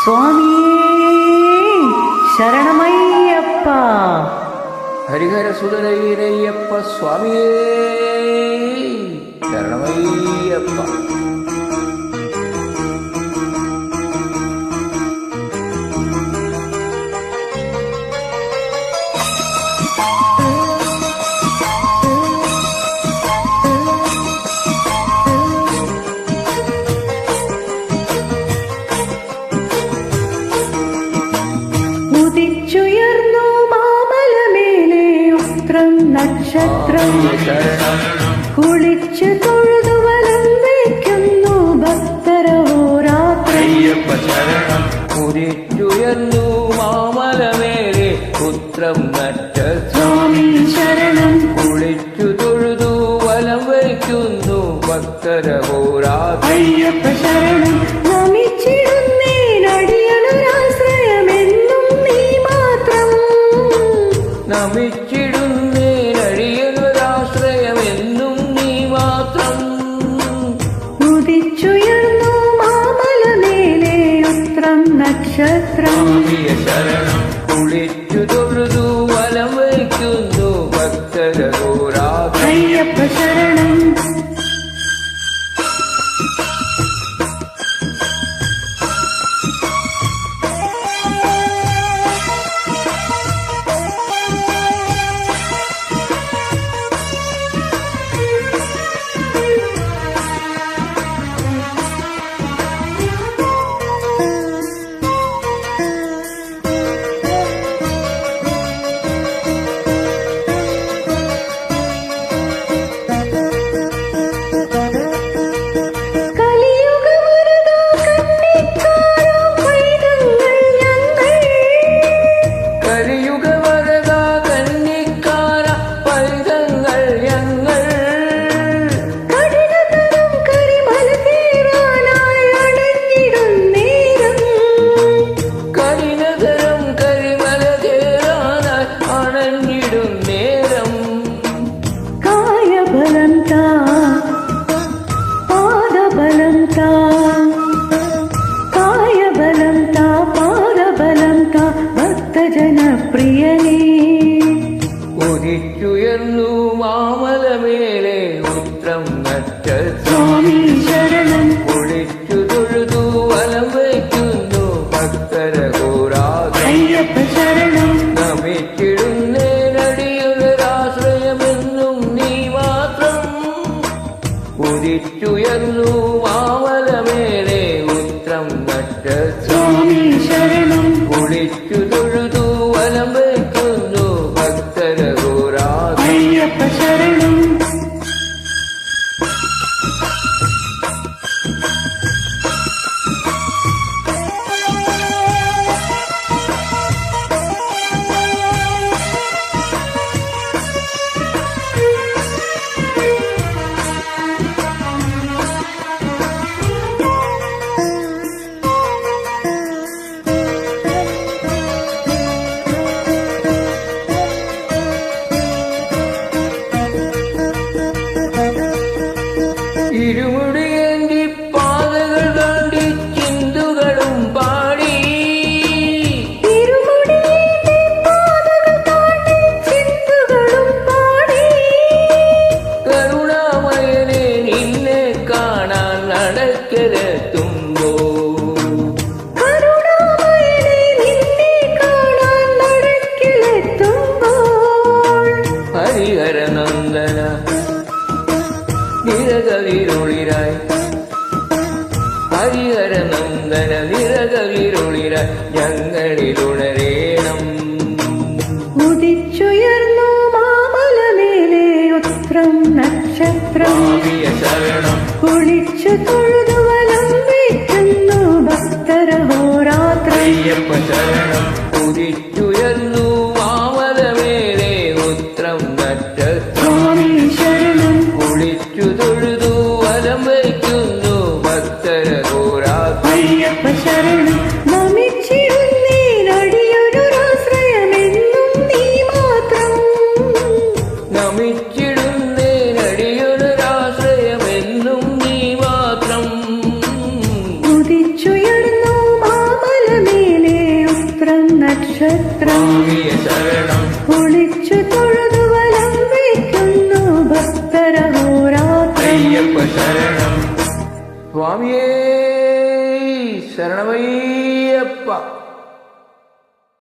സ്വാമിയേ ശരണമയ്യപ്പ. ഹരിഹരസുതനയ്യപ്പ സ്വാമിയേ ശരണമയ്യപ്പ. ഉദിച്ചുയർന്നു മാമലമേലെ ഉത്രം നക്ഷത്രം, കുളിച്ചു തൊഴുതു വലം വയ്ക്കുന്നു ഭക്തരഹോരാത്രം. ഉദിച്ചുയർന്നു മാമലമേലെ ഉത്രം നക്ഷത്രം, ശരണം കുളിച്ചു തൊഴുതു വലം വയ്ക്കുന്നു ഭക്തരഹോരാത്രം. അയ്യപ്പ ശരണം. നമിച്ചിടുന്നേനടിയനൊരാശ്രയമെന്നും നീ മാത്രം, നമിച്ചിടുന്നേനടിയനൊരാശ്രയമെന്നും നീ മാത്രം. ഉദിച്ചുയർന്നു മാമലമേലെ ഉത്രം നക്ഷത്രം, ശരണം കുളിച്ചു തൊഴുതു വലം വയ്ക്കുന്നു ഭക്തരഹോരാത്രം. അയ്യപ്പ ശരണം. ജനപ്രിയനേ ഉദിച്ചുയർന്നു മാമലമേലെ ഉത്രം നക്ഷത്രം, ശരണം കുളിച്ചു തൊഴുതു വലം വയ്ക്കുന്നു ഭക്തരഹോരാത്രം. അയ്യപ്പ ശരണം. നമിച്ചിടുന്നേനടിയൊരാശ്രയമെന്നും നീ മാത്രം. ഉദിച്ചുയർന്നു മാമലമേലെ ഉത്രം നക്ഷത്രം, ശരണം കുളിച്ചു തൊഴുതു വലം വയ്ക്കുന്നു ഭക്തരഹോരാത്രം. അയ്യപ്പ ശരണം. ഇരുമുടിയേന്തി പാതകൾ താണ്ടി ചിന്തുകളും പാടി, കരുണാമയനെ നിന്നെ കാണാൻ നടക്കലെത്തുമ്പോ, ഹരിഹരനന്ദന നിരകവിരുളിരായി, ഹരിഹരനന്ദന നിരകവിരുളിരായി ഞങ്ങളിലുണരേണം. ഉദിച്ചുയർന്നു മാമലമേലെ ഉത്രം നക്ഷത്രം, ശരണം കുളിച്ചു തൊഴുതു വലം വയ്ക്കുന്നു ഭക്തരഹോരാത്രം. അയ്യപ്പ ശരണം. ഉദിച്ചുയർന്നു മാമലമേലെ ഉത്രം നക്ഷത്രം, ശരണം കുളിച്ചു തൊഴുതു വലം വയ്ക്കുന്നു ഭക്തരഹോരാത്രം. അയ്യപ്പ ശരണം. നമിച്ചിടുന്നേനടിയൊരാശ്രയമെന്നും നീ മാത്രം, നമിച്ചിടുന്നേനടിയൊരാശ്രയമെന്നും നീ മാത്രം. ഉദിച്ചുയർന്നു മാമലമേലെ നക്ഷത്രം സ്വാമിയെ ശരണം കുളിച്ചു തൊഴുതു വലം വയ്ക്കുന്നു ഭക്തരഹോരാത്രം അയ്യപ്പ ശരണം സ്വാമിയേ ശരണമയ്യപ്പ